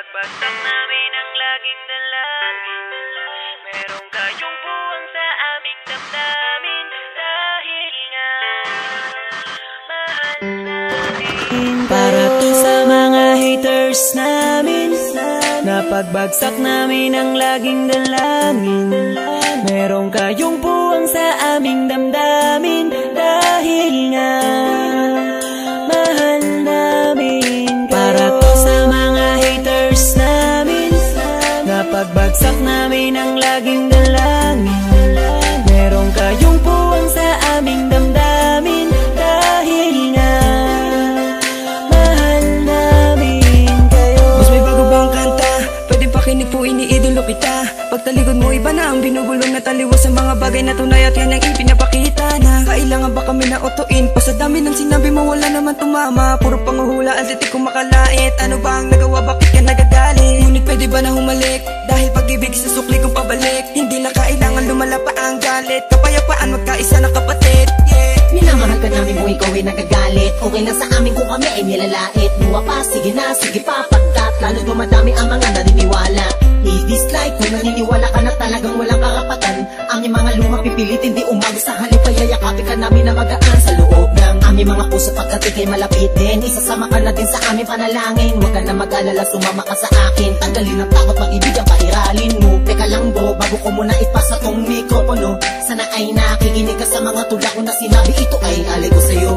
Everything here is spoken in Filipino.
Napagbagsak namin ang laging dalangin. Merong kayong buwang sa aming damdamin. Dahil nga mahal namin. Para to sa mga haters namin, napagbagsak namin ang laging dalangin. Merong kayong buwang sa aming damdamin. Dahil nga mahal namin. Para to sa mga haters namin, napagbagsak namin ang laging dalangin. Merong kayong buwang sa aming damdamin. Dahil nga mahal namin kayo. Mas may bago bang kanta? Pwede pakinig po, iniidolo kita. Pagtalikod mo iba na ang binubulong na taliwas sa mga bagay na tunay at yan ang ipinapakita na kailangan ba kami na otoin? Pa sa dami ng sinabi mo wala naman tumama. Puro panguhula at di ko makalait. Ano ba ang nagawa, bakit ka nagagalit? Ngunit pwede ba na humalik? Dahil pag-ibig sa sukli kong pabalik. Hindi na kailangan lumala pa ang galit. Kapayapaan magkaisa na kapatid, yeah. Minamahal ka namin kung ikaw ay nagagalit. Okay lang sa amin kung kami ay nilalait. Luwa pa, sige na, sige pa, pagkat lalo dumadami ang mga naniniwala. I-dislike kung naniniwala ka na talagang walang karapatan. Aming mga luma pipilitin di umago sa halip. Kaya yakapin ka namin na magaan sa loob ng aming mga puso pagkat ikay malapit din. Isasama ka na din sa aming panalangin. Huwag ka na mag-alala, sumama ka sa akin. Tanggalin ang takot, mag-ibig ang pairalin mo. Teka lang bro, bago ko muna ipasa tong mikropono. Sana ay nakikinig ka sa mga tula ko na sinabi. Ito ay alay ko sa'yo.